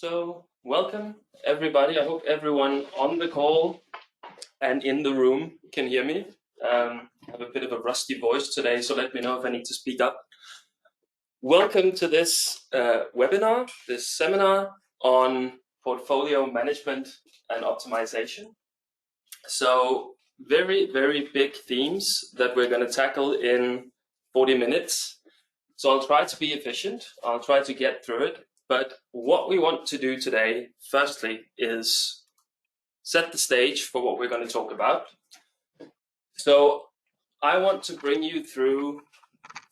So welcome everybody. I hope everyone on the call and in the room can hear me. I have a bit of a rusty voice today, so let me know if I need to speak up. Welcome to this webinar, this seminar on portfolio management and optimization. So very, very big themes that we're going to tackle in 40 minutes. So I'll try to be efficient. I'll try to get through it. But what we want to do today, firstly, is set the stage for what we're going to talk about. So I want to bring you through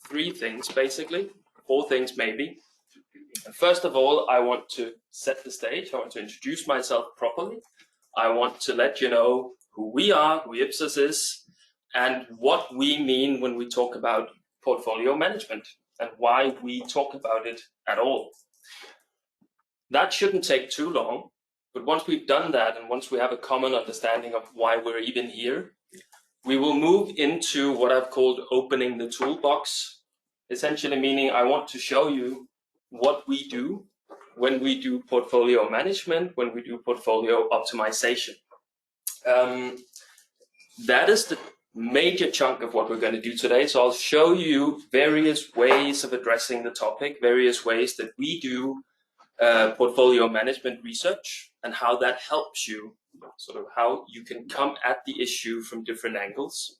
three things, basically, four things maybe. First of all, I want to set the stage. I want to introduce myself properly. I want to let you know who we are, who Ipsos is, and what we mean when we talk about portfolio management and why we talk about it at all. That shouldn't take too long, but once we've done that and once we have a common understanding of why we're even here, we will move into what I've called opening the toolbox, essentially meaning I want to show you what we do when we do portfolio management, when we do portfolio optimization. That is the major chunk of what we're going to do today. So I'll show you various ways of addressing the topic, various ways that we do portfolio management research and how that helps you, sort of how you can come at the issue from different angles.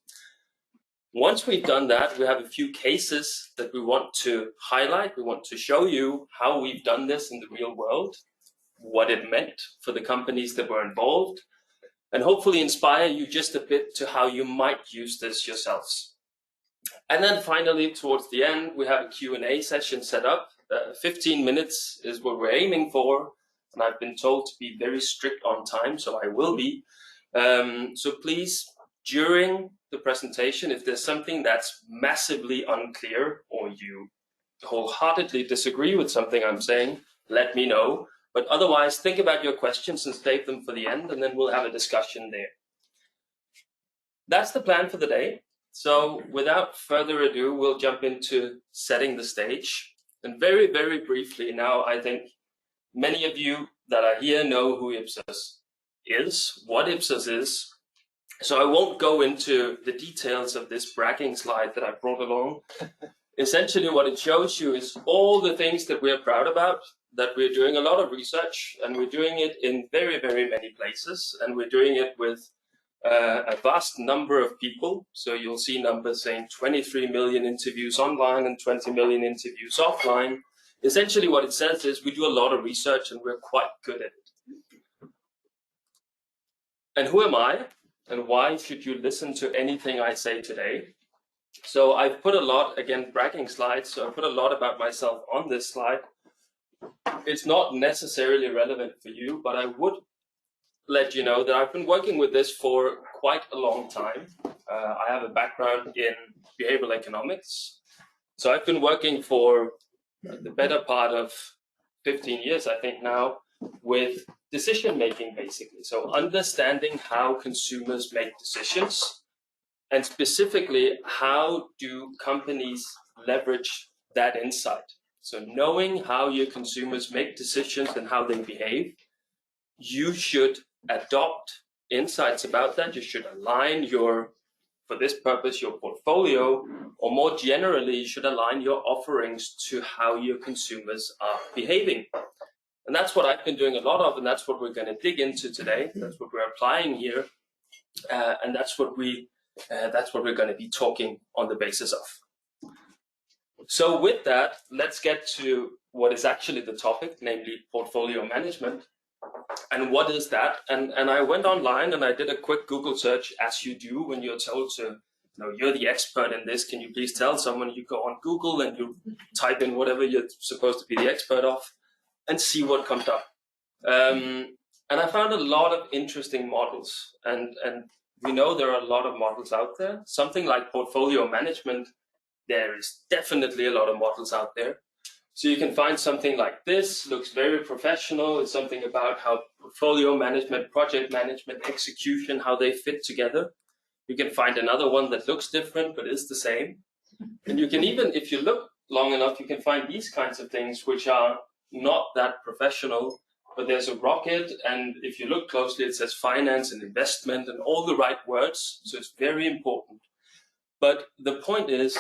Once we've done that, we have a few cases that we want to highlight. We want to show you how we've done this in the real world, what it meant for the companies that were involved, and hopefully inspire you just a bit to how you might use this yourselves. And then finally, towards the end, we have a Q&A session set up. 15 minutes is what we're aiming for, and I've been told to be very strict on time, so I will be. So please, during the presentation, if there's something that's massively unclear or you wholeheartedly disagree with something I'm saying, let me know. But otherwise, think about your questions and save them for the end, and then we'll have a discussion there. That's the plan for the day. So without further ado, we'll jump into setting the stage. And very, very briefly now, I think many of you that are here know who Ipsos is, what Ipsos is. So I won't go into the details of this bragging slide that I brought along. Essentially, what it shows you is all the things that we're proud about, that we're doing a lot of research, and we're doing it in very, very many places, and we're doing it with a vast number of people. So you'll see numbers saying 23 million interviews online and 20 million interviews offline. Essentially what it says is we do a lot of research and we're quite good at it. And who am I? And why should you listen to anything I say today? So I've put a lot, again, bragging slides, so I put a lot about myself on this slide. It's not necessarily relevant for you, but I would let you know that I've been working with this for quite a long time. I have a background in behavioral economics. So I've been working for the better part of 15 years, I think now, with decision making, basically. So understanding how consumers make decisions, and specifically, how do companies leverage that insight? So knowing how your consumers make decisions and how they behave, you should adopt insights about that. You should align for this purpose, your portfolio, or more generally, you should align your offerings to how your consumers are behaving. And that's what I've been doing a lot of, and that's what we're going to dig into today. That's what we're applying here, and that's what we're going to be talking on the basis of. So with that, let's get to what is actually the topic, namely portfolio management. And what is that? And I went online and I did a quick Google search, as you do when you're told to, you're the expert in this. Can you please tell someone? You go on Google and you type in whatever you're supposed to be the expert of and see what comes up. And I found a lot of interesting models. And we know there are a lot of models out there. Something like portfolio management, there is definitely a lot of models out there. So you can find something like this, looks very professional. It's something about how portfolio management, project management, execution, how they fit together. You can find another one that looks different, but is the same. And you can even, if you look long enough, you can find these kinds of things, which are not that professional, but there's a rocket, and if you look closely, it says finance and investment and all the right words, so it's very important. But the point is,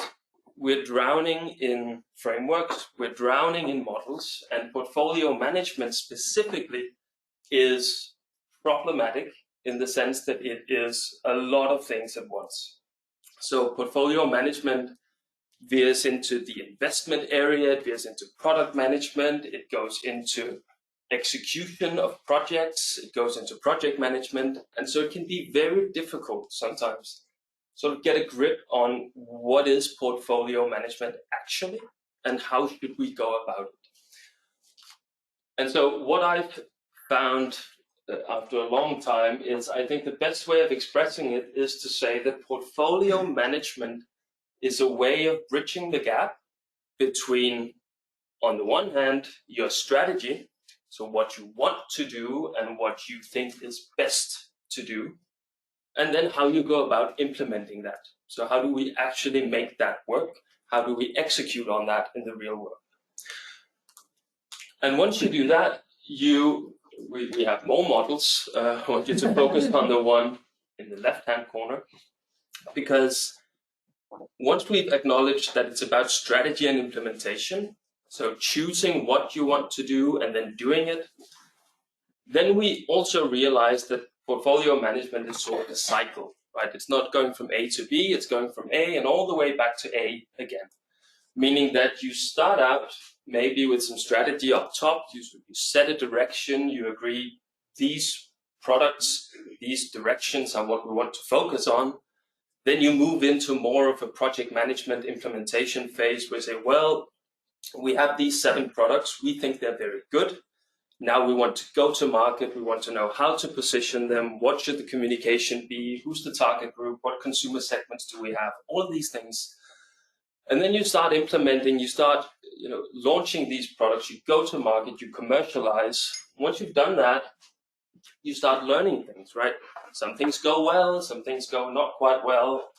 we're drowning in frameworks, we're drowning in models, and portfolio management specifically is problematic in the sense that it is a lot of things at once. So portfolio management veers into the investment area, it veers into product management, it goes into execution of projects, it goes into project management, and so it can be very difficult sometimes sort of get a grip on what is portfolio management actually and how should we go about it. And so what I've found after a long time is, I think the best way of expressing it is to say that portfolio management is a way of bridging the gap between, on the one hand, your strategy, so what you want to do and what you think is best to do, and then how you go about implementing that. So how do we actually make that work? How do we execute on that in the real world? And once you do that, we have more models. I want you to focus on the one in the left-hand corner, because once we've acknowledged that it's about strategy and implementation, so choosing what you want to do and then doing it, then we also realize that portfolio management is sort of a cycle, right? It's not going from A to B, it's going from A and all the way back to A again. Meaning that you start out maybe with some strategy up top, you set a direction, you agree these products, these directions are what we want to focus on. Then you move into more of a project management implementation phase where you say, well, we have these 7 products, we think they're very good. Now we want to go to market, we want to know how to position them, what should the communication be, who's the target group, what consumer segments do we have, all of these things. And then you start implementing, you start launching these products, you go to market, you commercialize. Once you've done that, you start learning things, right? Some things go well, some things go not quite well.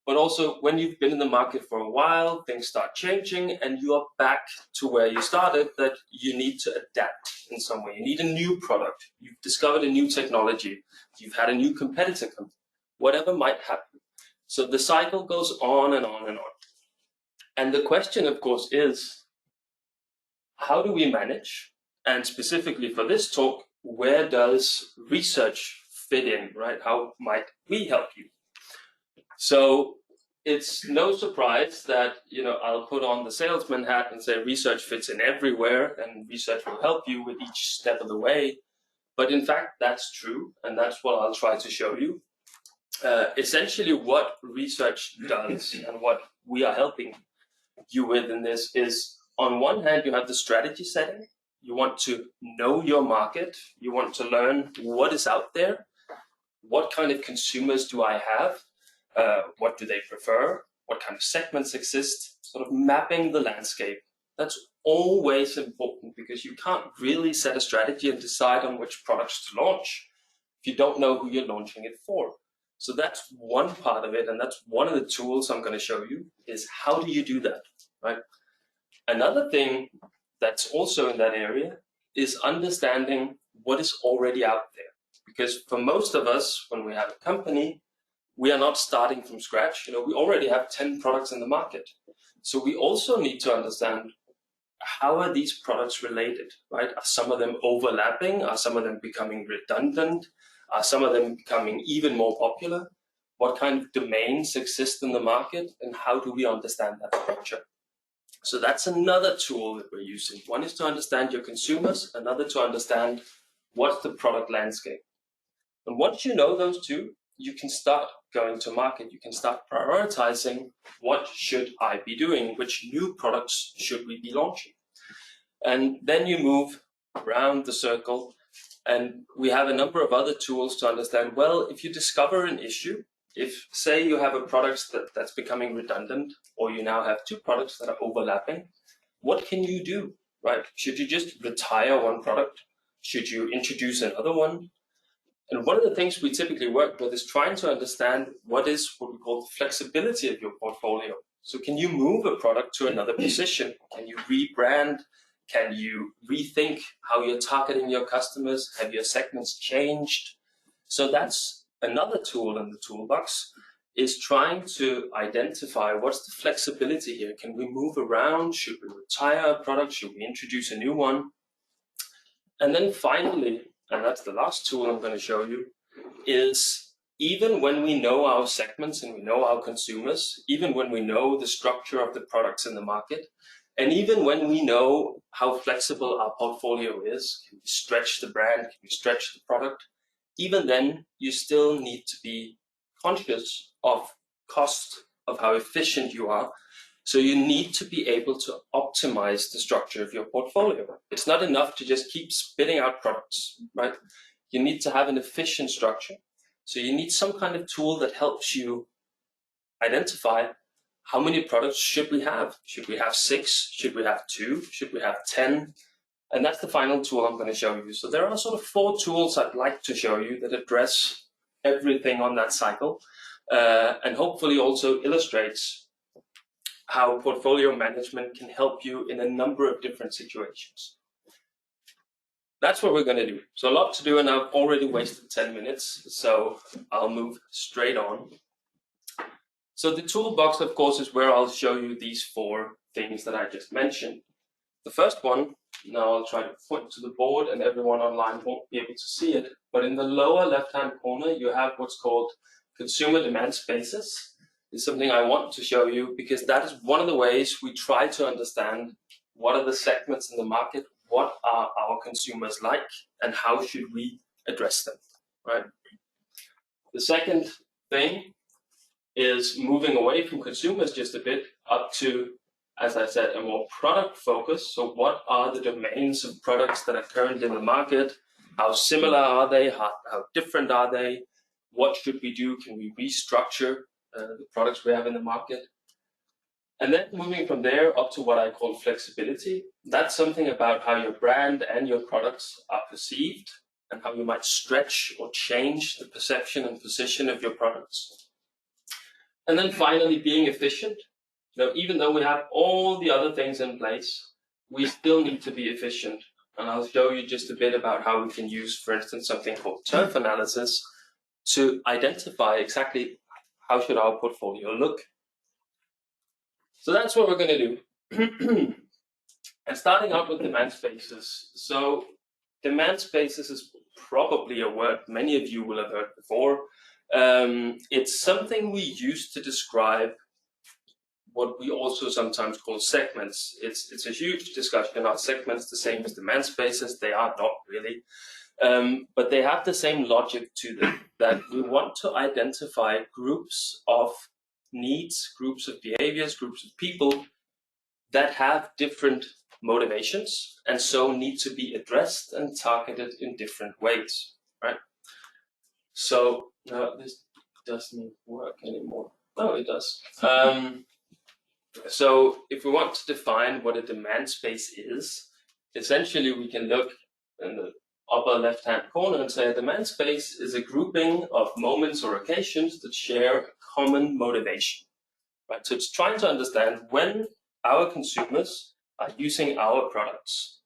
But also when you've been in the market for a while, things start changing and you are back to where you started, that you need to adapt in some way. You need a new product. You've discovered a new technology. You've had a new competitor come, whatever might happen. So the cycle goes on and on and on. And the question, of course, is how do we manage? And specifically for this talk, where does research fit in, right? How might we help you? So it's no surprise that, I'll put on the salesman hat and say research fits in everywhere and research will help you with each step of the way. But in fact, that's true. And that's what I'll try to show you. Essentially what research does and what we are helping you with in this is, on one hand, you have the strategy setting. You want to know your market. You want to learn what is out there. What kind of consumers do I have? What do they prefer? What kind of segments exist? Sort of mapping the landscape. That's always important because you can't really set a strategy and decide on which products to launch if you don't know who you're launching it for. So that's one part of it, and that's one of the tools I'm going to show you, is how do you do that, right? Another thing that's also in that area is understanding what is already out there. Because for most of us, when we have a company, we are not starting from scratch. We already have 10 products in the market. So we also need to understand, how are these products related, right? Are some of them overlapping? Are some of them becoming redundant? Are some of them becoming even more popular? What kind of domains exist in the market? And how do we understand that structure? So that's another tool that we're using. One is to understand your consumers, another to understand what's the product landscape. And once you know those two, you can start going to market. You can start prioritizing, what should I be doing? Which new products should we be launching? And then you move around the circle, and we have a number of other tools to understand, well, if you discover an issue, if say you have a product that's becoming redundant, or you now have 2 products that are overlapping, what can you do, right? Should you just retire one product? Should you introduce another one? And one of the things we typically work with is trying to understand what we call the flexibility of your portfolio. So can you move a product to another position? Can you rebrand? Can you rethink how you're targeting your customers? Have your segments changed? So that's another tool in the toolbox, is trying to identify what's the flexibility here. Can we move around? Should we retire a product? Should we introduce a new one? And then finally, and that's the last tool I'm going to show you, is even when we know our segments and we know our consumers, even when we know the structure of the products in the market, and even when we know how flexible our portfolio is, can we stretch the brand, can we stretch the product, even then you still need to be conscious of cost, of how efficient you are. So you need to be able to optimize the structure of your portfolio. It's not enough to just keep spitting out products, right? You need to have an efficient structure. So you need some kind of tool that helps you identify how many products should we have? Should we have 6? Should we have 2? Should we have 10? And that's the final tool I'm going to show you. So there are sort of 4 tools I'd like to show you that address everything on that cycle, and hopefully also illustrates how portfolio management can help you in a number of different situations. That's what we're going to do. So a lot to do, and I've already wasted 10 minutes, so I'll move straight on. So the toolbox, of course, is where I'll show you these 4 things that I just mentioned. The first one, now I'll try to point to the board and everyone online won't be able to see it, but in the lower left-hand corner, you have what's called consumer demand spaces. Is something I want to show you because that is one of the ways we try to understand what are the segments in the market, what are our consumers like, and how should we address them, right? The second thing is moving away from consumers just a bit up to, as I said, a more product focus. So what are the domains of products that are currently in the market? How similar are they? How different are they? What should we do? Can we restructure the products we have in the market? And then moving from there up to what I call flexibility. That's something about how your brand and your products are perceived and how you might stretch or change the perception and position of your products. And then finally, being efficient. Even though we have all the other things in place, we still need to be efficient. And I'll show you just a bit about how we can use, for instance, something called turf analysis to identify exactly how should our portfolio look. So that's what we're going to do. And starting out with demand spaces. So demand spaces is probably a word many of you will have heard before. It's something we use to describe what we also sometimes call segments. It's a huge discussion. Are segments the same as demand spaces? They are not really. But they have the same logic to them, that we want to identify groups of needs, groups of behaviors, groups of people that have different motivations and so need to be addressed and targeted in different ways, right? So now this doesn't work anymore. Oh, it does. So if we want to define what a demand space is, essentially we can look in the upper left-hand corner and say a demand space is a grouping of moments or occasions that share a common motivation, right? So it's trying to understand when our consumers are using our products,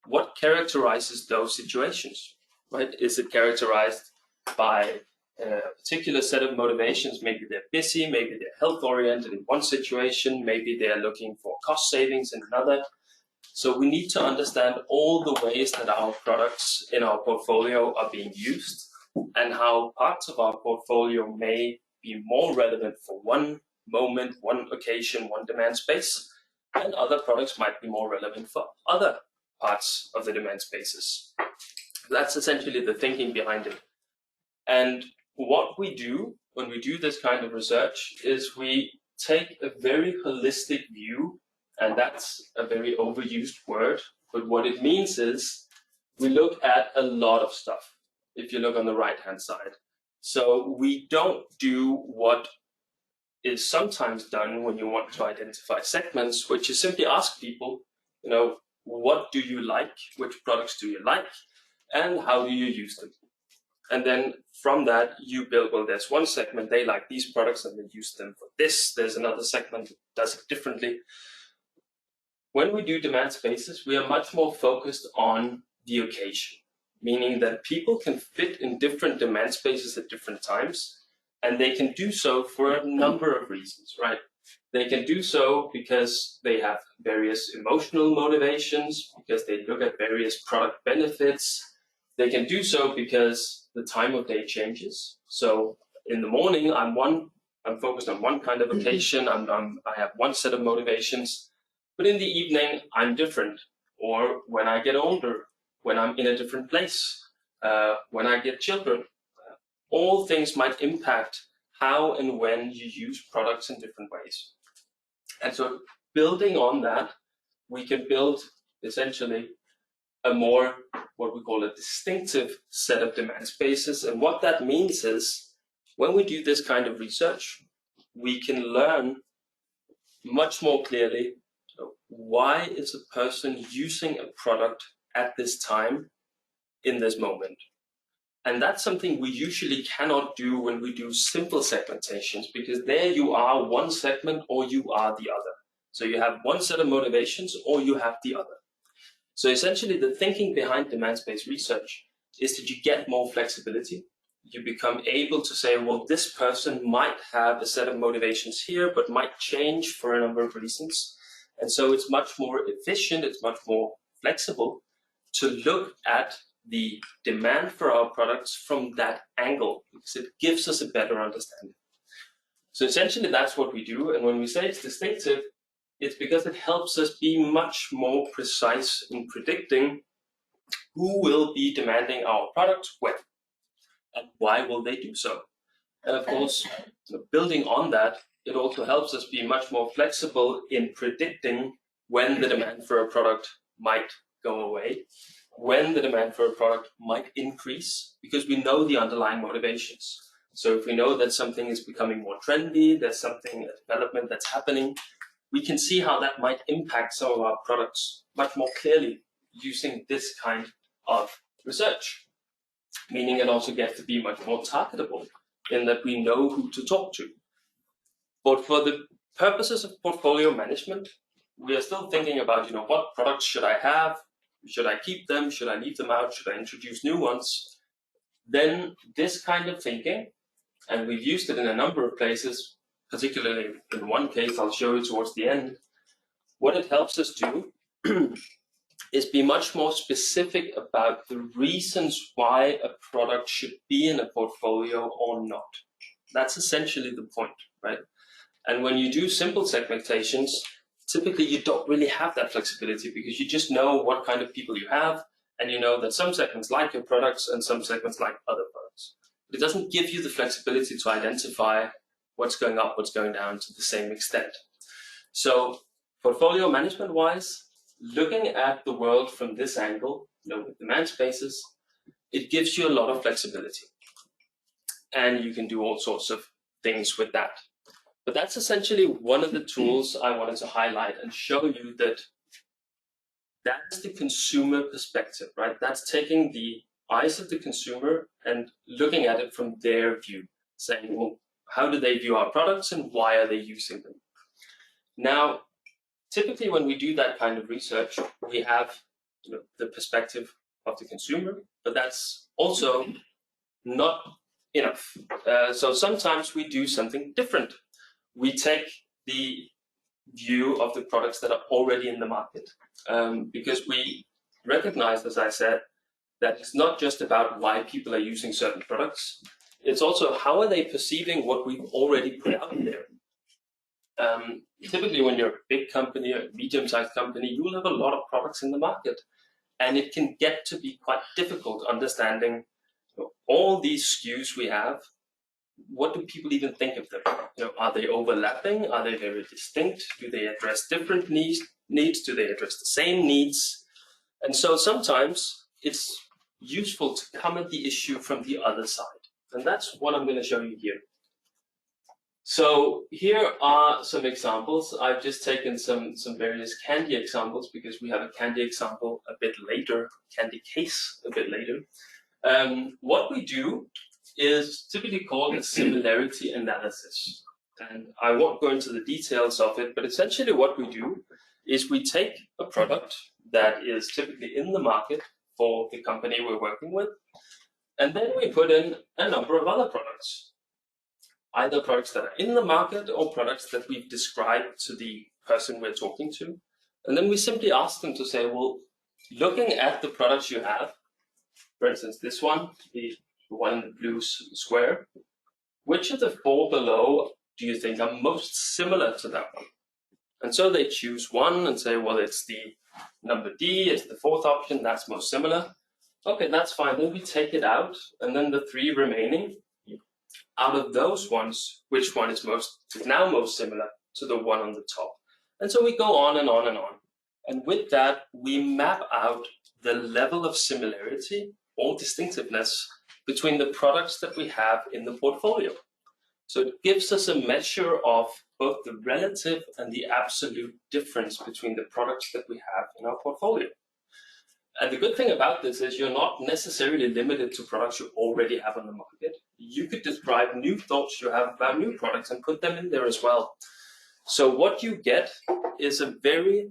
what characterizes those situations, right? Is it characterized by a particular set of motivations? Maybe they're busy, maybe they're health-oriented in one situation, maybe they're looking for cost savings in another. So we need to understand all the ways that our products in our portfolio are being used and how parts of our portfolio may be more relevant for one moment, one occasion, one demand space, and other products might be more relevant for other parts of the demand spaces. That's essentially the thinking behind it. And what we do when we do this kind of research is we take a very holistic view. And that's a very overused word, but what it means is we look at a lot of stuff, if you look on the right-hand side. So we don't do what is sometimes done when you want to identify segments, which is simply ask people, what do you like, which products do you like, and how do you use them? And then from that, you build, well, there's one segment, they like these products and they use them for this. There's another segment that does it differently. when we do demand spaces, we are much more focused on the occasion, meaning that people can fit in different demand spaces at different times, and they can do so for a number of reasons, right? They can do so because they have various emotional motivations, because they look at various product benefits. They can do so because the time of day changes. So in the morning, I'm focused on one kind of occasion. I have one set of motivations, but in the evening, I'm different. Or when I get older, when I'm in a different place, when I get children, all things might impact how and when you use products in different ways. And so building on that, we can build essentially a more, what we call a distinctive set of demand spaces. And what that means is when we do this kind of research, we can learn much more clearly why is a person using a product at this time in this moment. And that's something we usually cannot do when we do simple segmentations, because there you are one segment or you are the other. So you have one set of motivations or you have the other. So essentially the thinking behind demand space research is that you get more flexibility. You become able to say, well, this person might have a set of motivations here, but might change for a number of reasons. And so it's much more efficient, it's much more flexible to look at the demand for our products from that angle, because it gives us a better understanding. So essentially that's what we do. And when we say it's distinctive, it's because it helps us be much more precise in predicting who will be demanding our products when, and why will they do so. And of course, building on that, it also helps us be much more flexible in predicting when the demand for a product might go away, when the demand for a product might increase, because we know the underlying motivations. So if we know that something is becoming more trendy, there's something, a development that's happening, we can see how that might impact some of our products much more clearly using this kind of research. Meaning it also gets to be much more targetable in that we know who to talk to. But for the purposes of portfolio management, we are still thinking about, what products should I have? Should I keep them? Should I leave them out? Should I introduce new ones? Then this kind of thinking, and we've used it in a number of places, particularly in one case I'll show you towards the end, what it helps us do is be much more specific about the reasons why a product should be in a portfolio or not. That's essentially the point, right? And when you do simple segmentations, typically you don't really have that flexibility because you just know what kind of people you have, and you know that some segments like your products and some segments like other products. But it doesn't give you the flexibility to identify what's going up, what's going down to the same extent. So portfolio management-wise, looking at the world from this angle, with demand spaces, it gives you a lot of flexibility. And you can do all sorts of things with that. But that's essentially one of the tools I wanted to highlight and show you that that's the consumer perspective, right? That's taking the eyes of the consumer and looking at it from their view, saying, well, how do they view our products and why are they using them? Now, typically when we do that kind of research, we have the perspective of the consumer, but that's also not enough. So sometimes we do something different. We take the view of the products that are already in the market, because we recognize, as I said, that it's not just about why people are using certain products. It's also how are they perceiving what we've already put out there. Typically, when you're a big company or a medium-sized company, you will have a lot of products in the market, and it can get to be quite difficult understanding all these SKUs we have. What do people even think of them? Are they overlapping? Are they very distinct? Do they address different needs? Do they address the same needs? And so sometimes it's useful to come at the issue from the other side. And that's what I'm going to show you here. So here are some examples. I've just taken some various candy examples because we have a candy example a bit later, candy case a bit later. What we do is typically called a similarity analysis. And I won't go into the details of it, but essentially what we do is we take a product that is typically in the market for the company we're working with, and then we put in a number of other products, either products that are in the market or products that we've described to the person we're talking to. And then we simply ask them to say, well, looking at the products you have, for instance, this one, the one in the blue square, which of the 4 below do you think are most similar to that one? And so they choose one and say, well, it's the number D, it's the 4th option, that's most similar. Okay, that's fine. Then we take it out, and then the 3 remaining, out of those ones, which one is now most similar to the one on the top? And so we go on and on and on. And with that, we map out the level of similarity or distinctiveness between the products that we have in the portfolio. So it gives us a measure of both the relative and the absolute difference between the products that we have in our portfolio. And the good thing about this is you're not necessarily limited to products you already have on the market. You could describe new thoughts you have about new products and put them in there as well. So what you get is a very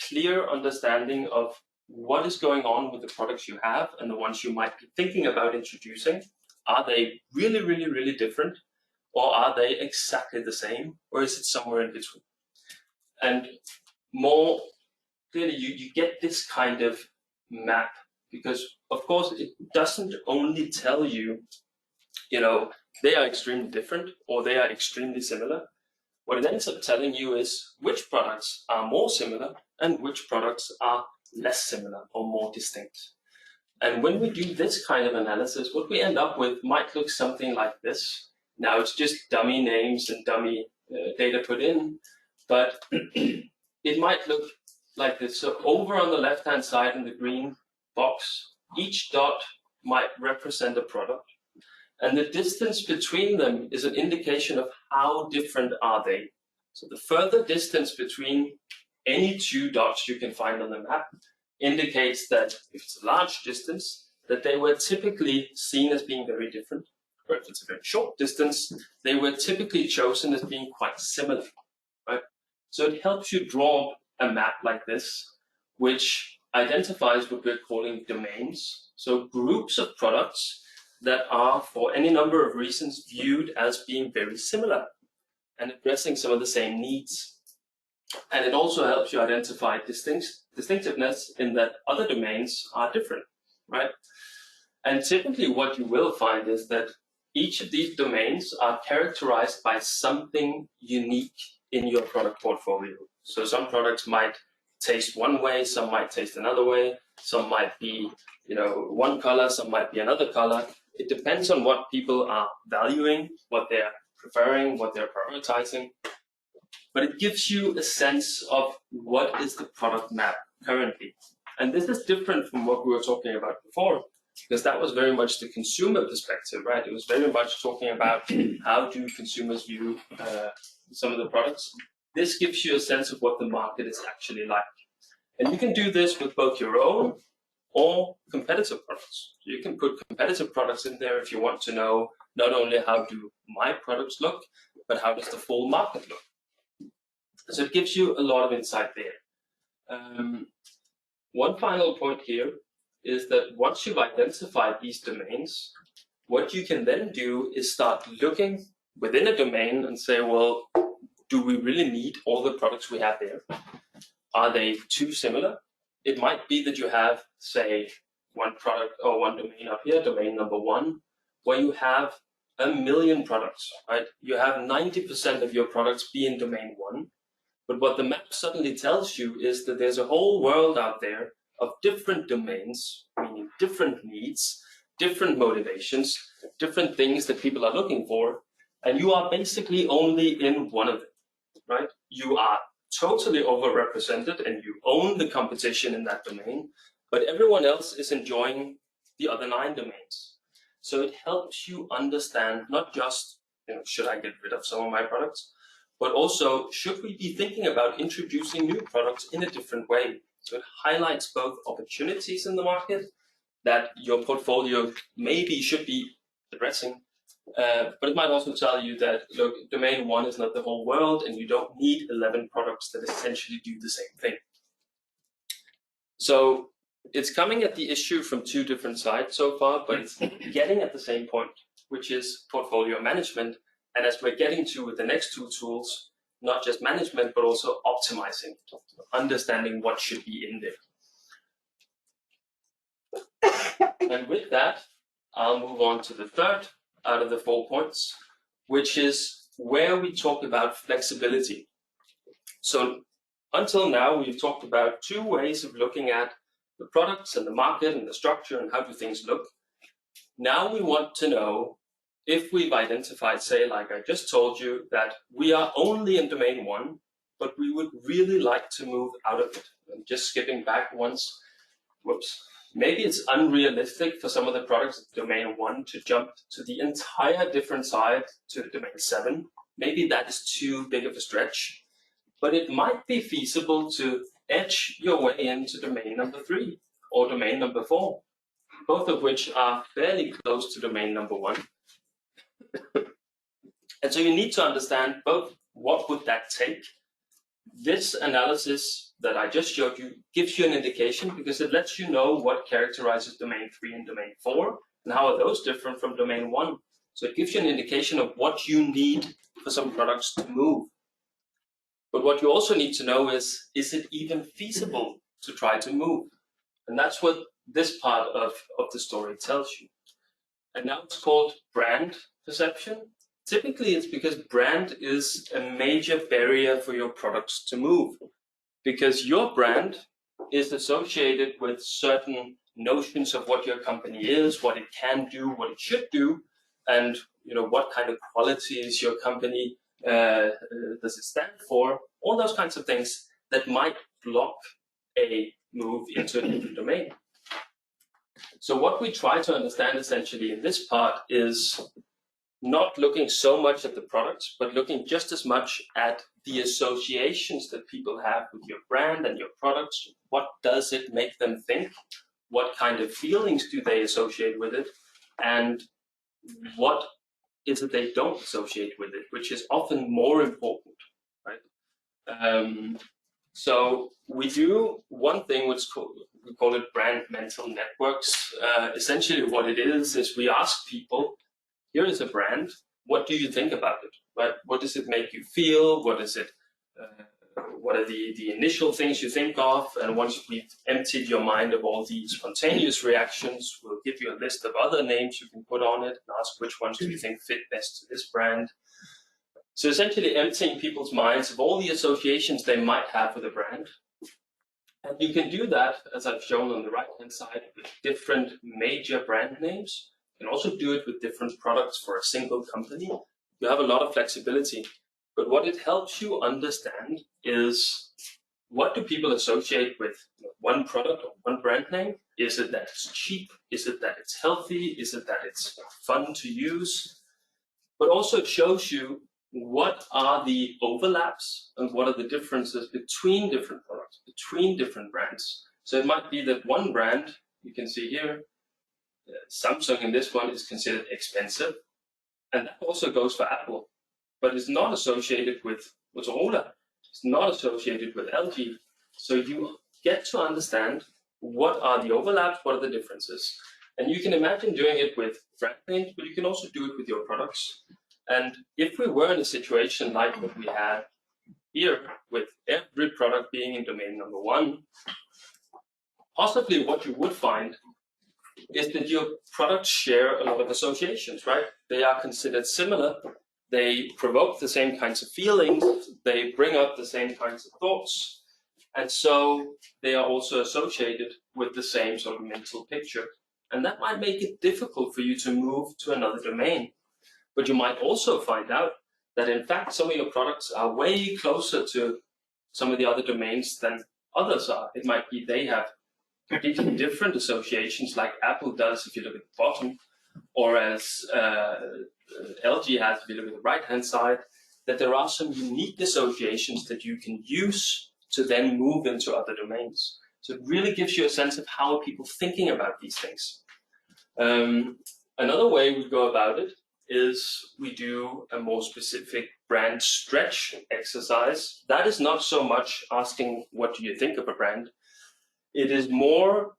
clear understanding of what is going on with the products you have and the ones you might be thinking about introducing. Are they really, really, really different? Or are they exactly the same? Or is it somewhere in between? And more clearly, you get this kind of map, because of course it doesn't only tell you, they are extremely different or they are extremely similar. What it ends up telling you is which products are more similar and which products are less similar or more distinct. And when we do this kind of analysis, what we end up with might look something like this. Now it's just dummy names and dummy data put in, but it might look like this. So over on the left-hand side in the green box, each dot might represent a product. And the distance between them is an indication of how different are they. So the further distance between any 2 dots you can find on the map indicates that if it's a large distance, that they were typically seen as being very different. Or if it's a very short distance, they were typically chosen as being quite similar, right? So it helps you draw a map like this, which identifies what we're calling domains. So groups of products that are, for any number of reasons, viewed as being very similar and addressing some of the same needs. And it also helps you identify distinctiveness in that other domains are different, right? And typically what you will find is that each of these domains are characterized by something unique in your product portfolio. So some products might taste one way, some might taste another way, some might be, one color, some might be another color. It depends on what people are valuing, what they're preferring, what they're prioritizing. But it gives you a sense of what is the product map currently. And this is different from what we were talking about before, because that was very much the consumer perspective, right? It was very much talking about how do consumers view some of the products. This gives you a sense of what the market is actually like. And you can do this with both your own or competitive products. You can put competitive products in there if you want to know not only how do my products look, but how does the full market look. So it gives you a lot of insight there. One final point here is that once you've identified these domains, what you can then do is start looking within a domain and say, well, do we really need all the products we have there? Are they too similar? It might be that you have, say, one product or one domain up here, domain number 1, where you have 1 million products, right? You have 90% of your products be in domain 1. But what the map suddenly tells you is that there's a whole world out there of different domains, meaning different needs, different motivations, different things that people are looking for, and you are basically only in one of them, right? You are totally overrepresented and you own the competition in that domain, but everyone else is enjoying the other 9 domains. So it helps you understand not just, should I get rid of some of my products, but also, should we be thinking about introducing new products in a different way? So it highlights both opportunities in the market that your portfolio maybe should be addressing, But it might also tell you that, look, domain 1 is not the whole world, and you don't need 11 products that essentially do the same thing. So it's coming at the issue from two different sides so far, but it's getting at the same point, which is portfolio management. And as we're getting to with the next two tools, not just management, but also optimizing, understanding what should be in there. And with that, I'll move on to the third out of the 4 points, which is where we talk about flexibility. So until now, we've talked about two ways of looking at the products and the market and the structure and how do things look. Now we want to know if we've identified, say, like I just told you, that we are only in domain 1, but we would really like to move out of it. And just skipping back once, whoops. Maybe it's unrealistic for some of the products in domain 1 to jump to the entire different side to domain 7. Maybe that is too big of a stretch, but it might be feasible to edge your way into domain number 3 or domain number 4, both of which are fairly close to domain number 1. And so you need to understand both what would that take. This analysis that I just showed you gives you an indication because it lets you know what characterizes domain 3 and domain 4 and how are those different from domain 1. So it gives you an indication of what you need for some products to move. But what you also need to know is it even feasible to try to move? And that's what this part of the story tells you. And now it's called brand perception. Typically, it's because brand is a major barrier for your products to move, because your brand is associated with certain notions of what your company is, what it can do, what it should do, and what kind of qualities your company does it stand for, all those kinds of things that might block a move into a different domain. So what we try to understand essentially in this part is not looking so much at the products, but looking just as much at the associations that people have with your brand and your products. What does it make them think? What kind of feelings do they associate with it? And what is it they don't associate with it, which is often more important, right? So we do one thing which we call it brand mental networks. Essentially what it is we ask people, here is a brand, what do you think about it? Right? What does it make you feel? What is it? What are the initial things you think of? And once we've emptied your mind of all these spontaneous reactions, we'll give you a list of other names you can put on it and ask which ones do you think fit best to this brand. So essentially emptying people's minds of all the associations they might have with a brand. And you can do that, as I've shown on the right-hand side, with different major brand names. You can also do it with different products for a single company. You have a lot of flexibility. But what it helps you understand is, what do people associate with one product or one brand name? Is it that it's cheap? Is it that it's healthy? Is it that it's fun to use? But also it shows you what are the overlaps and what are the differences between different products, between different brands. So it might be that one brand, you can see here, Samsung in this one is considered expensive. And that also goes for Apple, but it's not associated with Motorola. It's not associated with LG. So you get to understand what are the overlaps, what are the differences. And you can imagine doing it with brand names, but you can also do it with your products. And if we were in a situation like what we had here, with every product being in domain number 1, possibly what you would find is that your products share a lot of associations, right? They are considered similar. They provoke the same kinds of feelings. They bring up the same kinds of thoughts. And so they are also associated with the same sort of mental picture. And that might make it difficult for you to move to another domain. But you might also find out that, in fact, some of your products are way closer to some of the other domains than others are. It might be they have completely different associations, like Apple does if you look at the bottom, or as LG has if you look at the right-hand side, that there are some unique associations that you can use to then move into other domains. So it really gives you a sense of how are people thinking about these things. Another way we go about it is we do a more specific brand stretch exercise. That is not so much asking what do you think of a brand. It is more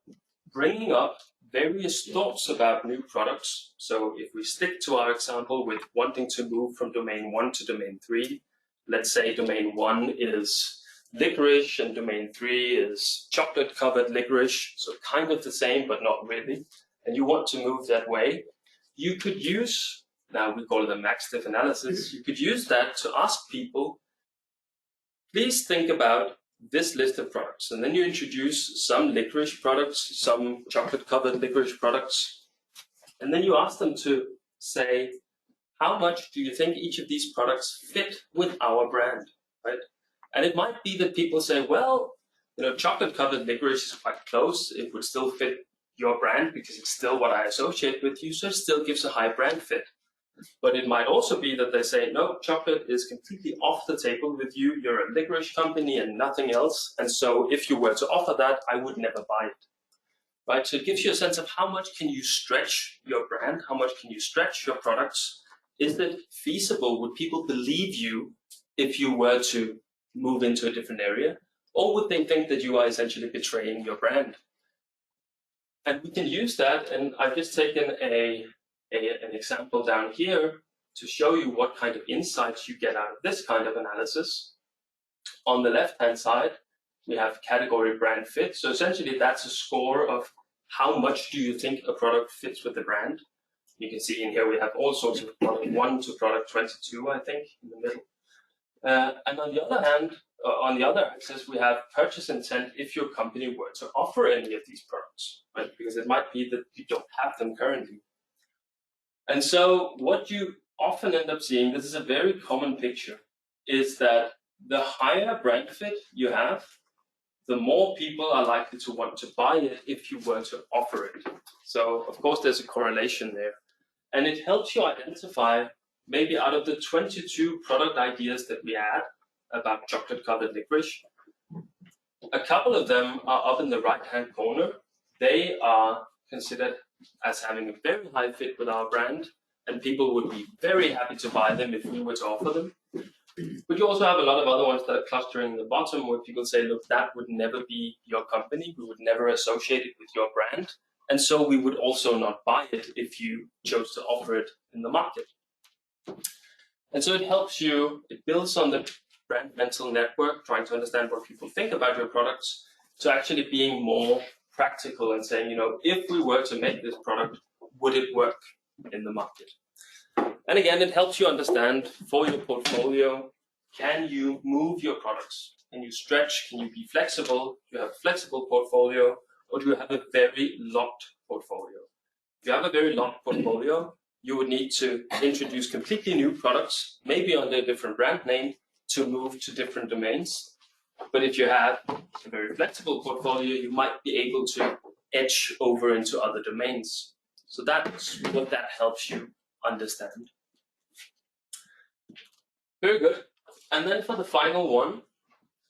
bringing up various thoughts about new products. So if we stick to our example with wanting to move from domain 1 to domain 3, let's say domain 1 is licorice and domain 3 is chocolate covered licorice, so kind of the same but not really, and you want to move that way, you could use, now we call it a max diff analysis, you could use that to ask people, please think about this list of products, and then you introduce some licorice products, some chocolate covered licorice products, and then you ask them to say, how much do you think each of these products fit with our brand, right? And it might be that people say, well, chocolate covered licorice is quite close, it would still fit your brand because it's still what I associate with you, so it still gives a high brand fit. But it might also be that they say, no, chocolate is completely off the table with you. You're a licorice company and nothing else. And so if you were to offer that, I would never buy it. Right? So it gives you a sense of how much can you stretch your brand? How much can you stretch your products? Is it feasible? Would people believe you if you were to move into a different area? Or would they think that you are essentially betraying your brand? And we can use that. And I've just taken an example down here to show you what kind of insights you get out of this kind of analysis. On the left-hand side, we have category brand fit. So essentially, that's a score of how much do you think a product fits with the brand. You can see in here we have all sorts of product 1 to product 22, I think, in the middle. And on the other hand, on the other axis, we have purchase intent if your company were to offer any of these products, right? Because it might be that you don't have them currently. And so what you often end up seeing, this is a very common picture, is that the higher brand fit you have, the more people are likely to want to buy it if you were to offer it. So of course there's a correlation there. And it helps you identify maybe out of the 22 product ideas that we had about chocolate covered licorice, a couple of them are up in the right hand corner. They are considered as having a very high fit with our brand, and people would be very happy to buy them if we were to offer them. But you also have a lot of other ones that are clustering in the bottom where people say, look, that would never be your company. We would never associate it with your brand. And so we would also not buy it if you chose to offer it in the market. And so it helps you, it builds on the brand mental network, trying to understand what people think about your products, to actually being more practical and saying, if we were to make this product, would it work in the market? And again, it helps you understand for your portfolio, can you move your products? Can you stretch? Can you be flexible? Do you have a flexible portfolio, or do you have a very locked portfolio? If you have a very locked portfolio, you would need to introduce completely new products, maybe under a different brand name, to move to different domains. But if you have a very flexible portfolio, you might be able to edge over into other domains. So that's what that helps you understand. Very good. And then for the final one,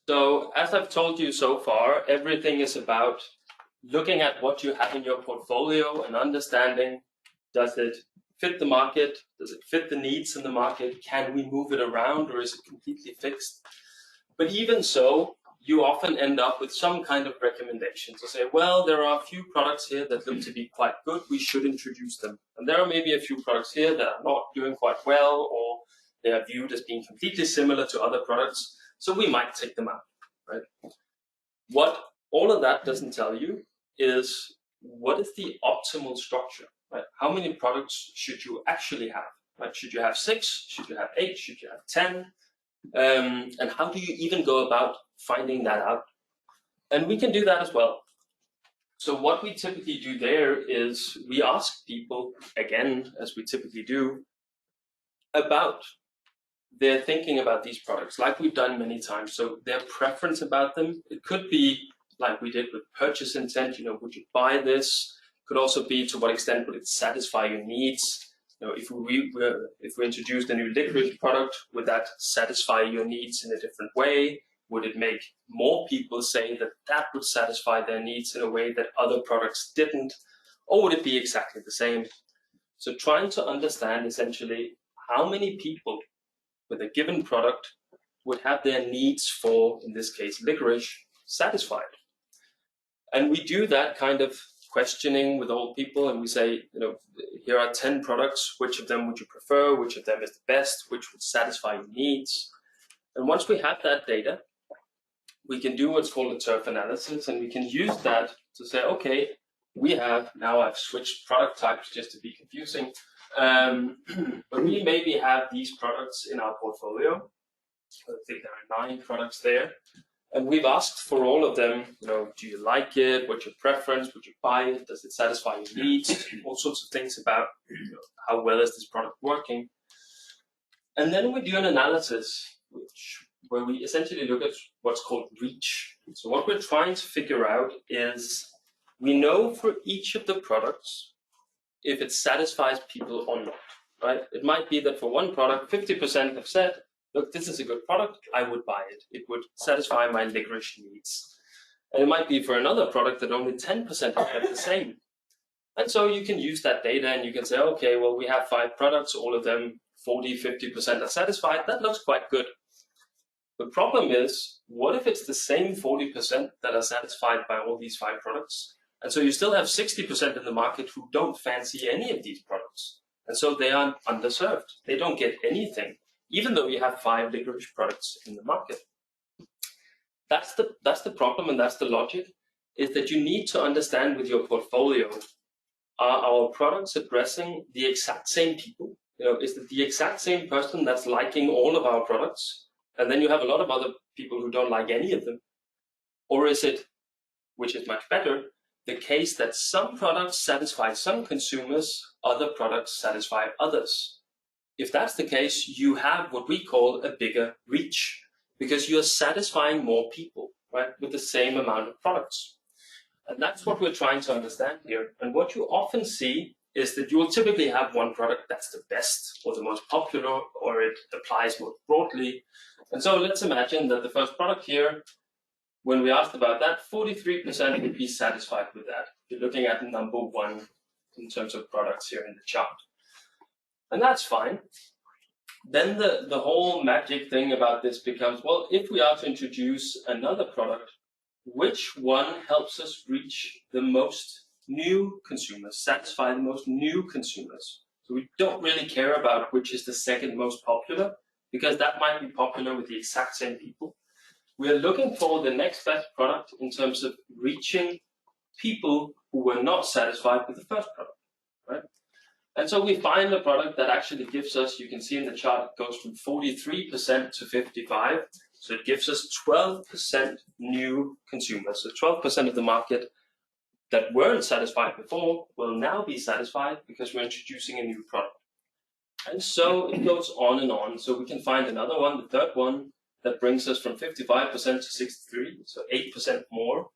so as I've told you so far, everything is about looking at what you have in your portfolio and understanding, does it fit the market? Does it fit the needs in the market? Can we move it around, or is it completely fixed? But even so, you often end up with some kind of recommendation to say, well, there are a few products here that look to be quite good, we should introduce them. And there are maybe a few products here that are not doing quite well, or they are viewed as being completely similar to other products, so we might take them out, right? What all of that doesn't tell you is, what is the optimal structure, right? How many products should you actually have, right? Should you have 6? Should you have 8? Should you have 10? And how do you even go about finding that out? And we can do that as well. So what we typically do there is we ask people, again, as we typically do, about their thinking about these products, like we've done many times. So their preference about them, it could be like we did with purchase intent, would you buy this? Could also be to what extent would it satisfy your needs? If we introduced a new licorice product, would that satisfy your needs in a different way? Would it make more people say that that would satisfy their needs in a way that other products didn't? Or would it be exactly the same? So trying to understand essentially how many people with a given product would have their needs for, in this case, licorice, satisfied. And we do that kind of questioning with all people, and we say, here are 10 products, which of them would you prefer, which of them is the best, which would satisfy your needs. And once we have that data, we can do what's called a turf analysis, and we can use that to say, okay, now I've switched product types just to be confusing, but we maybe have these products in our portfolio. I think there are 9 products there. And we've asked for all of them, do you like it? What's your preference? Would you buy it? Does it satisfy your needs? All sorts of things about how well is this product working. And then we do an analysis where we essentially look at what's called reach. So what we're trying to figure out is, we know for each of the products if it satisfies people or not, right? It might be that for one product, 50% have said, look, this is a good product, I would buy it. It would satisfy my licorice needs. And it might be for another product that only 10% have said the same. And so you can use that data and you can say, okay, well, we have 5 products, all of them 40, 50% are satisfied. That looks quite good. The problem is, what if it's the same 40% that are satisfied by all these 5 products? And so you still have 60% in the market who don't fancy any of these products. And so they are underserved. They don't get anything, even though you have 5 licorice products in the market. That's the problem, and that's the logic, is that you need to understand with your portfolio, are our products addressing the exact same people? Is it the exact same person that's liking all of our products? And then you have a lot of other people who don't like any of them. Or is it, which is much better, the case that some products satisfy some consumers, other products satisfy others? If that's the case, you have what we call a bigger reach, because you're satisfying more people, right, with the same amount of products. And that's what we're trying to understand here. And what you often see is that you will typically have one product that's the best or the most popular, or it applies more broadly. And so let's imagine that the first product here, when we asked about that, 43% would be satisfied with that. You're looking at number 1 in terms of products here in the chart. And that's fine. Then the whole magic thing about this becomes, well, if we are to introduce another product, which one helps us reach the most new consumers, satisfy the most new consumers? So we don't really care about which is the second most popular, because that might be popular with the exact same people. We are looking for the next best product in terms of reaching people who were not satisfied with the first product, right? And so we find a product that actually gives us, you can see in the chart, it goes from 43% to 55%. So it gives us 12% new consumers. So 12% of the market that weren't satisfied before will now be satisfied because we're introducing a new product. And so it goes on and on. So we can find another one, the third one, that brings us from 55% to 63%, so 8% more.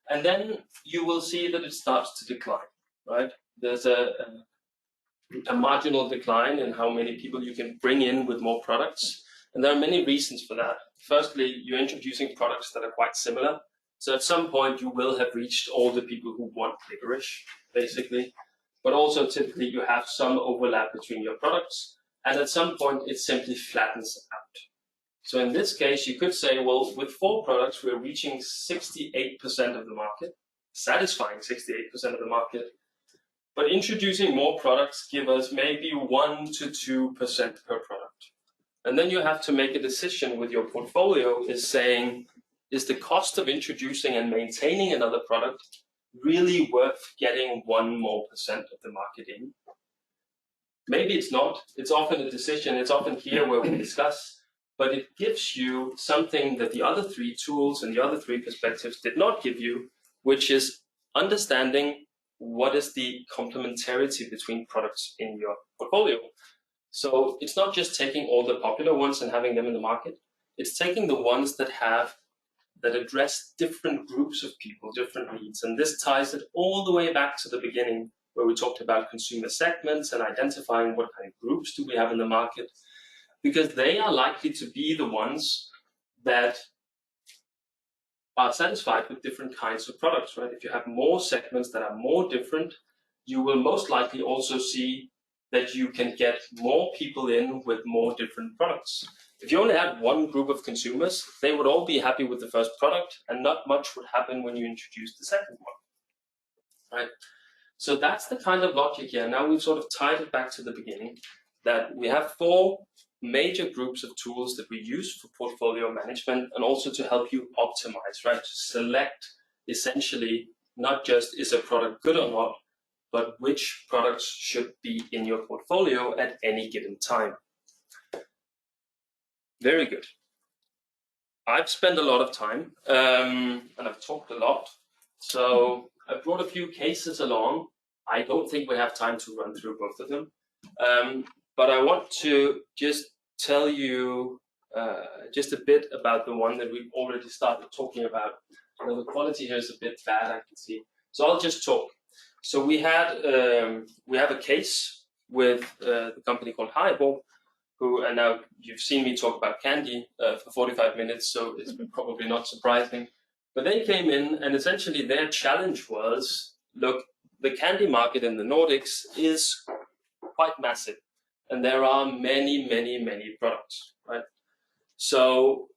And then you will see that it starts to decline, right? There's a marginal decline in how many people you can bring in with more products. And there are many reasons for that. Firstly, you're introducing products that are quite similar. So at some point, you will have reached all the people who want licorice, basically. But also, typically, you have some overlap between your products. And at some point, it simply flattens out. So in this case, you could say, well, with 4 products, we're reaching 68% of the market, satisfying 68% of the market. But introducing more products give us maybe 1 to 2% per product. And then you have to make a decision with your portfolio, is saying, is the cost of introducing and maintaining another product really worth getting 1% more of the market in? Maybe it's not. It's often a decision. It's often here where we discuss, but it gives you something that the other 3 tools and the other 3 perspectives did not give you, which is understanding what is the complementarity between products in your portfolio. So it's not just taking all the popular ones and having them in the market. It's taking the ones that address different groups of people, different needs. And this ties it all the way back to the beginning, where we talked about consumer segments and identifying what kind of groups do we have in the market, because they are likely to be the ones that are satisfied with different kinds of products, right? If you have more segments that are more different, you will most likely also see that you can get more people in with more different products. If you only had one group of consumers, they would all be happy with the first product, and not much would happen when you introduce the second one, right? So that's the kind of logic here. Now we've sort of tied it back to the beginning, that we have 4 major groups of tools that we use for portfolio management, and also to help you optimize, right? To select essentially not just is a product good or not, but which products should be in your portfolio at any given time. Very good. I've spent a lot of time and I've talked a lot. So I brought a few cases along. I don't think we have time to run through both of them. But I want to just tell you just a bit about the one that we've already started talking about. The quality here is a bit bad, I can see. So I'll just talk. So we have a case with the company called Haribo, who, and now you've seen me talk about candy for 45 minutes, so it's probably not surprising. But they came in, and essentially their challenge was, look, the candy market in the Nordics is quite massive, and there are many, many, many products, right? So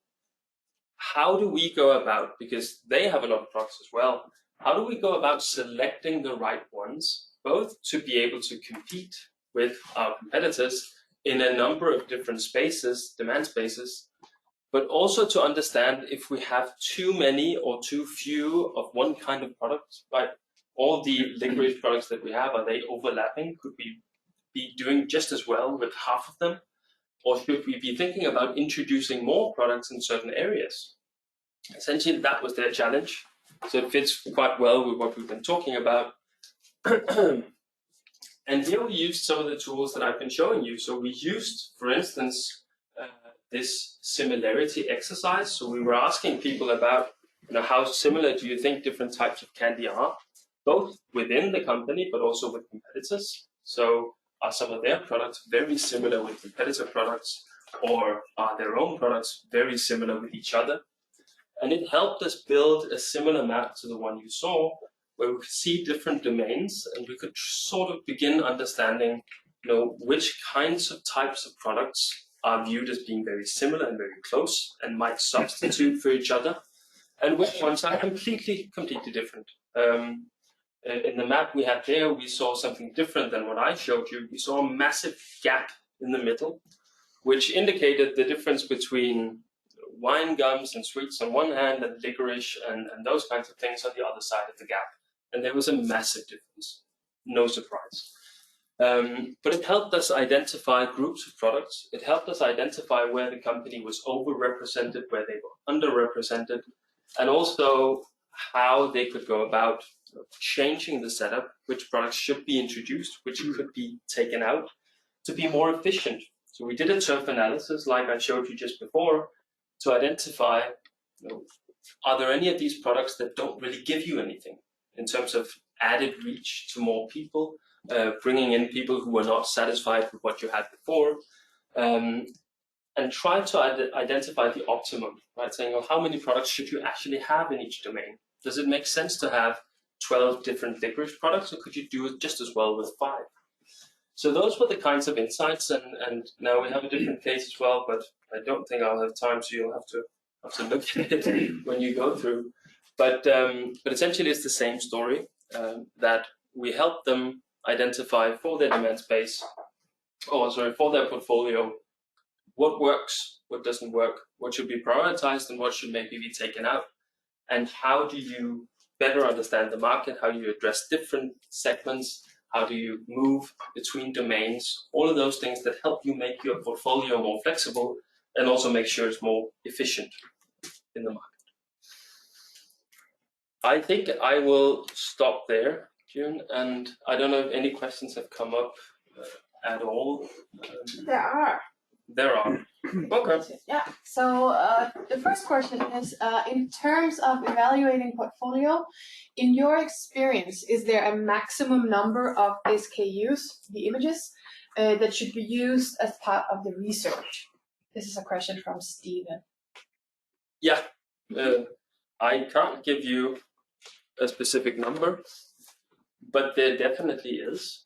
how do we go about, because they have a lot of products as well, how do we go about selecting the right ones, both to be able to compete with our competitors in a number of different spaces, demand spaces, but also to understand if we have too many or too few of one kind of product, right? All the licorice products that we have, are they overlapping? Could we be doing just as well with half of them? Or should we be thinking about introducing more products in certain areas? Essentially, that was their challenge. So it fits quite well with what we've been talking about. And here we used some of the tools that I've been showing you. So we used, for instance, this similarity exercise. So we were asking people about, how similar do you think different types of candy are, both within the company, but also with competitors. So are some of their products very similar with competitor products, or are their own products very similar with each other? And it helped us build a similar map to the one you saw, where we could see different domains, and we could sort of begin understanding, which kinds of types of products are viewed as being very similar and very close and might substitute for each other, and which ones are completely different. In the map we had there, we saw something different than what I showed you. We saw a massive gap in the middle, which indicated the difference between wine gums and sweets on one hand, and licorice and those kinds of things on the other side of the gap. And there was a massive difference, no surprise. But it helped us identify groups of products. It helped us identify where the company was overrepresented, where they were underrepresented, and also how they could go about changing the setup, which products should be introduced, which could be taken out to be more efficient. So we did a turf analysis, like I showed you just before, to identify, are there any of these products that don't really give you anything in terms of added reach to more people, bringing in people who were not satisfied with what you had before, and try to identify the optimum, right? Saying, well, how many products should you actually have in each domain? Does it make sense to have 12 different licorice products, or could you do it just as well with 5? So those were the kinds of insights, and now we have a different case as well, but I don't think I'll have time, so you'll have to look at it when you go through. But essentially it's the same story, that we help them identify for their demand space, for their portfolio, what works, what doesn't work, what should be prioritized, and what should maybe be taken out. And how do you better understand the market, how do you address different segments, how do you move between domains, all of those things that help you make your portfolio more flexible and also make sure it's more efficient in the market. I think I will stop there, June, and I don't know if any questions have come up at all. There are. There are. Okay. Yeah. So the first question is, in terms of evaluating portfolio, in your experience, is there a maximum number of SKUs, the images, that should be used as part of the research? This is a question from Steven. Yeah. I can't give you a specific number, but there definitely is.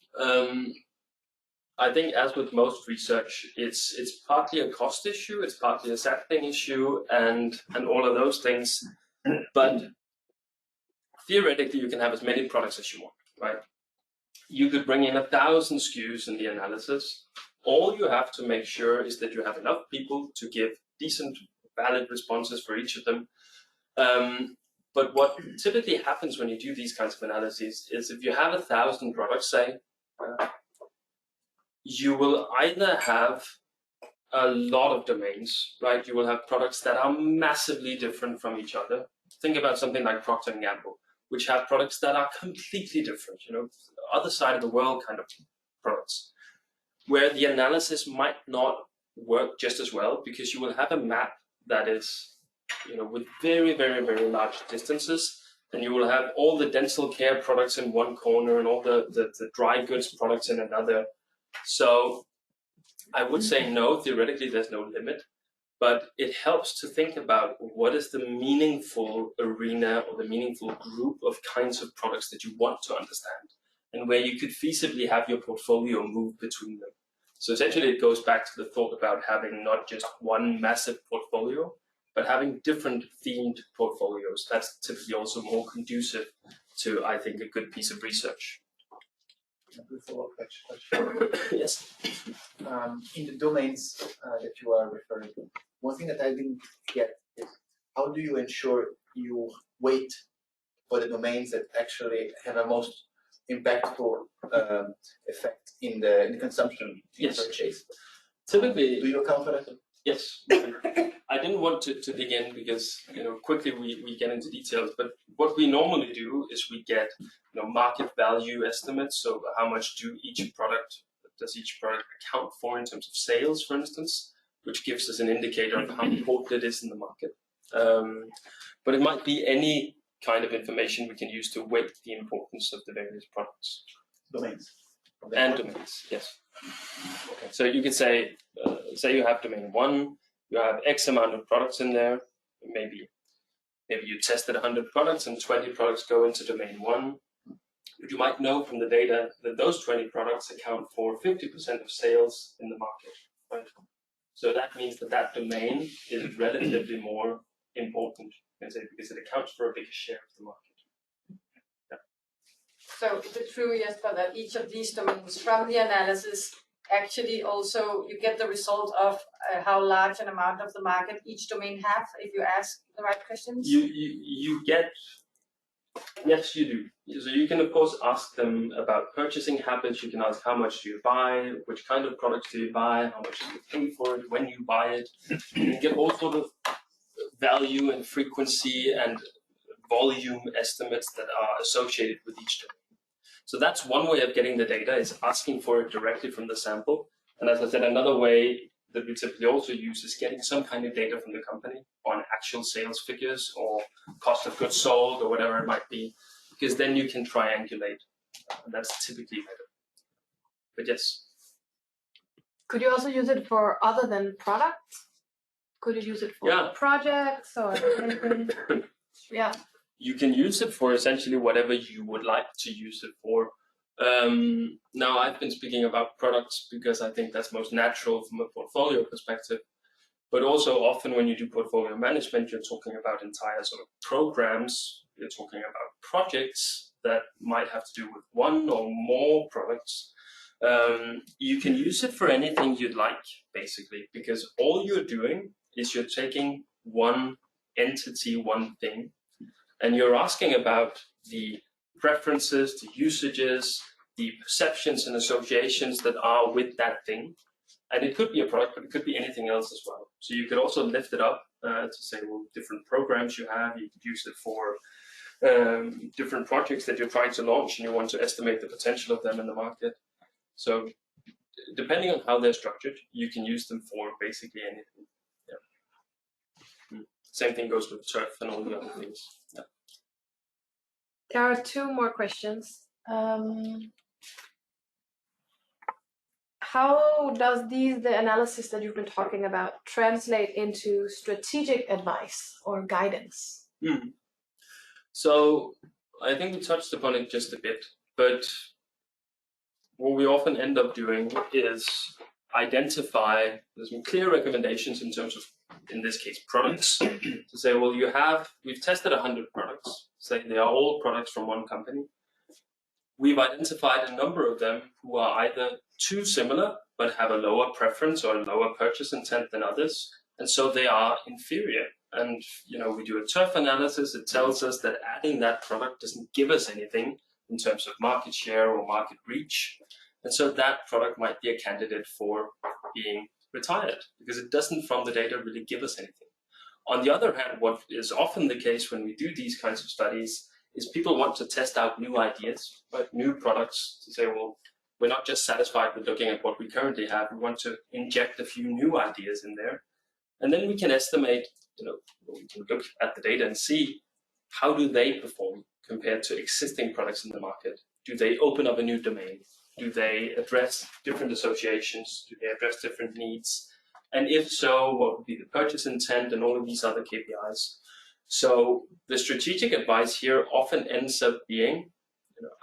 I think, as with most research, it's partly a cost issue, it's partly a sampling issue, and all of those things. But theoretically, you can have as many products as you want, right? You could bring in 1,000 SKUs in the analysis. All you have to make sure is that you have enough people to give decent, valid responses for each of them. But what typically happens when you do these kinds of analyses is if you have 1,000 products, say, you will either have a lot of domains, right? You will have products that are massively different from each other. Think about something like Procter & Gamble, which have products that are completely different, other side of the world kind of products, where the analysis might not work just as well because you will have a map that is, with very, very, very large distances, and you will have all the dental care products in one corner and all the dry goods products in another. So I would say no, theoretically there's no limit, but it helps to think about what is the meaningful arena or the meaningful group of kinds of products that you want to understand, and where you could feasibly have your portfolio move between them. So essentially it goes back to the thought about having not just one massive portfolio, but having different themed portfolios. That's typically also more conducive to, I think, a good piece of research. Yes. In the domains that you are referring to, one thing that I didn't get is how do you ensure you wait for the domains that actually have a most impactful effect in the consumption in purchase? Typically, do you account for that? Yes. I didn't want to dig in because quickly we get into details, but what we normally do is we get market value estimates. So how much does each product account for in terms of sales, for instance, which gives us an indicator of how important it is in the market. But it might be any kind of information we can use to weight the importance of the various products. Domains. And domains, yes. Okay. So you could say you have domain 1, you have X amount of products in there, maybe you tested 100 products and 20 products go into domain 1, but you might know from the data that those 20 products account for 50% of sales in the market, right? So that means that domain is relatively more important, because it accounts for a bigger share of the market. So is it true, Jesper, that each of these domains from the analysis actually also you get the result of how large an amount of the market each domain have if you ask the right questions? You get, yes, you do. So you can of course ask them about purchasing habits. You can ask how much do you buy, which kind of products do you buy, how much do you pay for it, when you buy it. You get all sort of value and frequency and volume estimates that are associated with each domain. So that's one way of getting the data, is asking for it directly from the sample. And as I said, another way that we typically also use is getting some kind of data from the company on actual sales figures or cost of goods sold or whatever it might be, because then you can triangulate. And that's typically better. But yes. Could you also use it for other than products? Could you use it for projects or anything? Yeah. You can use it for essentially whatever you would like to use it for. Now, I've been speaking about products because I think that's most natural from a portfolio perspective. But also often when you do portfolio management, you're talking about entire sort of programs. You're talking about projects that might have to do with one or more products. You can use it for anything you'd like, basically, because all you're doing is you're taking one entity, one thing, and you're asking about the preferences, the usages, the perceptions and associations that are with that thing. And it could be a product, but it could be anything else as well. So you could also lift it up to say, well, different programs you have, you could use it for different projects that you're trying to launch and you want to estimate the potential of them in the market. So depending on how they're structured, you can use them for basically anything. Yeah. Same thing goes with turf and all the other things. Yeah. There are two more questions. How does the analysis that you've been talking about translate into strategic advice or guidance? So I think we touched upon it just a bit, but what we often end up doing is identify some clear recommendations in terms of, in this case, products. To say, well, we've tested 100 products, say they are all products from one company. We've identified a number of them who are either too similar, but have a lower preference or a lower purchase intent than others, and so they are inferior. And we do a turf analysis. It tells us that adding that product doesn't give us anything in terms of market share or market reach. And so that product might be a candidate for being retired because it doesn't, from the data, really give us anything. On the other hand, what is often the case when we do these kinds of studies is people want to test out new ideas, right? New products, to say, well, we're not just satisfied with looking at what we currently have. We want to inject a few new ideas in there. And then we can estimate, we can look at the data and see how do they perform compared to existing products in the market. Do they open up a new domain? Do they address different associations? Do they address different needs? And if so, what would be the purchase intent and all of these other KPIs? So the strategic advice here often ends up being,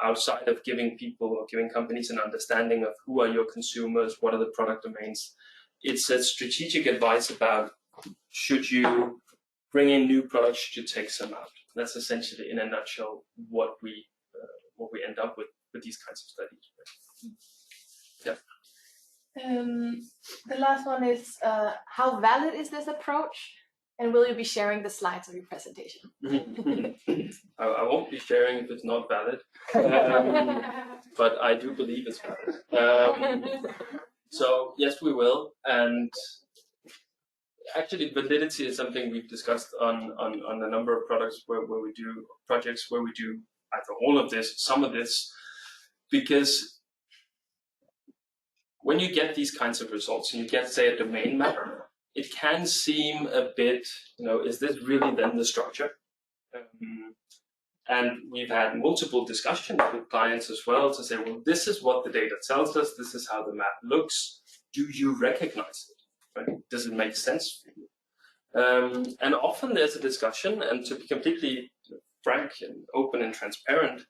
outside of giving people or giving companies an understanding of who are your consumers, what are the product domains, it's a strategic advice about should you bring in new products, should you take some out. That's essentially, in a nutshell, what we end up with these kinds of studies. The last one is, how valid is this approach? And will you be sharing the slides of your presentation? I won't be sharing if it's not valid, but I do believe it's valid. So yes, we will. And actually, validity is something we've discussed on a number of projects where we do either all of this, some of this, because when you get these kinds of results and you get, say, a domain map, it can seem a bit, is this really then the structure? And we've had multiple discussions with clients as well to say, well, this is what the data tells us. This is how the map looks. Do you recognize it? Right? Does it make sense for you? And often there's a discussion, and to be completely frank and open and transparent,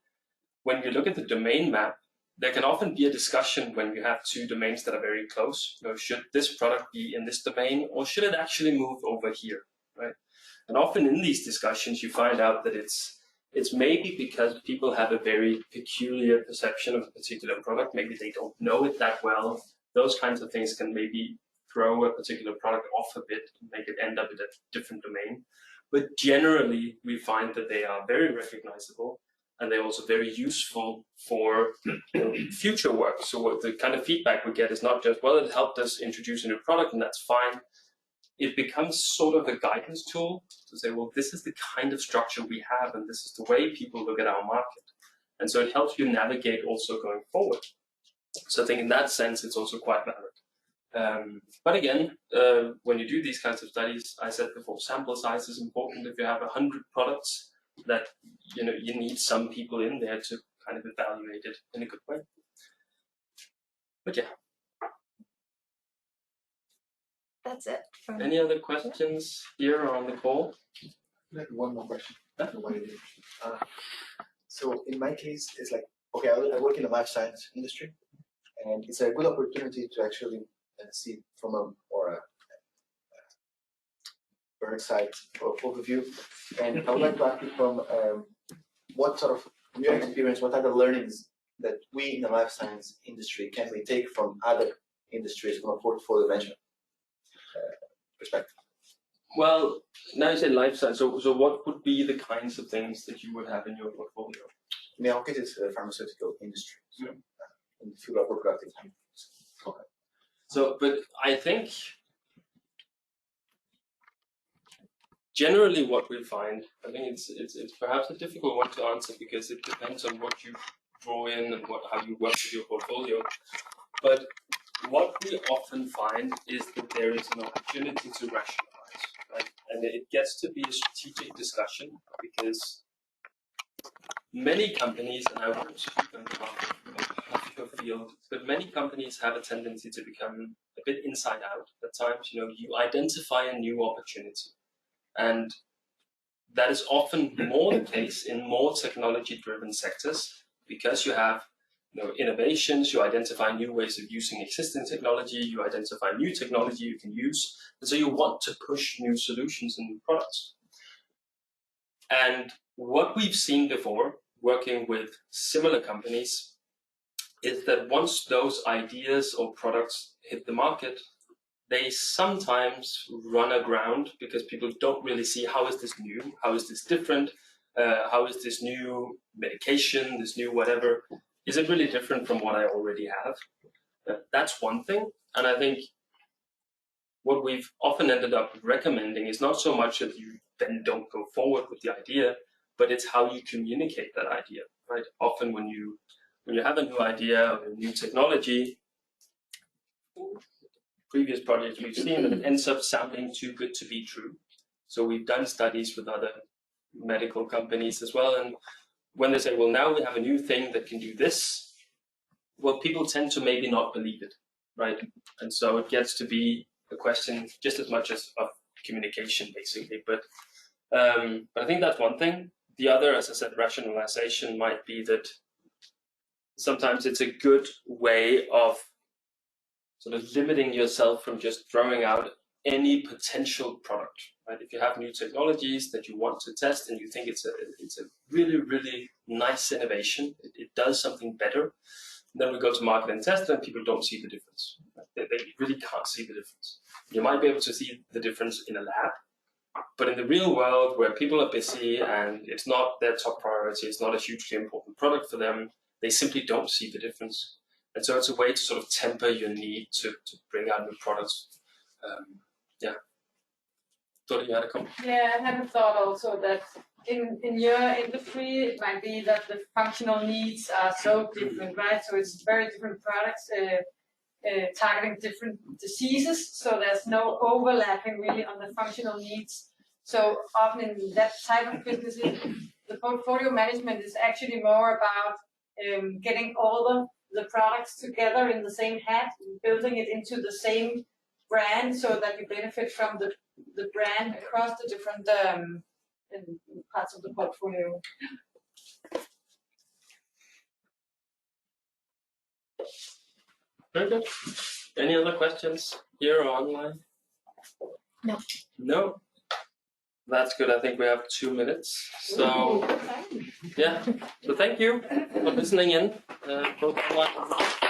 when you look at the domain map, there can often be a discussion when you have two domains that are very close. Should this product be in this domain, or should it actually move over here, right? And often in these discussions, you find out that it's maybe because people have a very peculiar perception of a particular product. Maybe they don't know it that well. Those kinds of things can maybe throw a particular product off a bit and make it end up in a different domain. But generally, we find that they are very recognizable, and they're also very useful for future work. So what the kind of feedback we get is not just, well, it helped us introduce a new product, and that's fine. It becomes sort of a guidance tool to say, well, this is the kind of structure we have, and this is the way people look at our market. And so it helps you navigate also going forward. So I think in that sense, it's also quite valid. But again, when you do these kinds of studies, I said before, sample size is important. If you have 100 products, that you need some people in there to kind of evaluate it in a good way. But yeah. That's it. Any other questions here or on the call? One more question. So in my case, it's like, okay, I work in the life science industry, and it's a good opportunity to actually see from a bird's eye overview. And I would like to ask you from from your experience, what are the learnings that we in the life science industry can we take from other industries from a portfolio management perspective? Well, now you say life science. So what would be the kinds of things that you would have in your portfolio? In our case, it's the pharmaceutical industry. So, in the field of reproductive health. Okay. So, but I think generally what we find, I think it's perhaps a difficult one to answer because it depends on what you draw in and how you work with your portfolio. But what we often find is that there is an opportunity to rationalize, right? And it gets to be a strategic discussion because many companies, and I won't speak on behalf of your field, but many companies have a tendency to become a bit inside out at times. You identify a new opportunity. And that is often more the case in more technology-driven sectors because you have innovations, you identify new ways of using existing technology, you identify new technology you can use, and so you want to push new solutions and new products. And what we've seen before, working with similar companies, is that once those ideas or products hit the market, they sometimes run aground because people don't really see how is this new, how is this different, how is this new medication, this new whatever, is it really different from what I already have? That's one thing. And I think what we've often ended up recommending is not so much that you then don't go forward with the idea, but it's how you communicate that idea, right? Often when you have a new idea or a new technology, previous projects we've seen that it ends up sounding too good to be true. So we've done studies with other medical companies as well, and when they say, well, now we have a new thing that can do this, well, people tend to maybe not believe it, right? And so it gets to be a question just as much as of communication, basically. But I think that's one thing. The other, as I said, rationalization might be that sometimes it's a good way of sort of limiting yourself from just throwing out any potential product, right? If you have new technologies that you want to test and you think it's a really, really nice innovation, it does something better, then we go to market and test and people don't see the difference. They really can't see the difference. You might be able to see the difference in a lab, but in the real world where people are busy and it's not their top priority, it's not a hugely important product for them, they simply don't see the difference. And so it's a way to sort of temper your need to bring out new products. Yeah. Thought you had a comment? Yeah, I have a thought also that in your industry, it might be that the functional needs are so different, right? So it's very different products targeting different diseases. So there's no overlapping really on the functional needs. So often in that type of business, the portfolio management is actually more about getting all the products together in the same hat, building it into the same brand so that you benefit from the brand across the different parts of the portfolio. Very good. Any other questions here or online? No. No? That's good. I think we have 2 minutes. So, yeah. So thank you for listening in. Both online.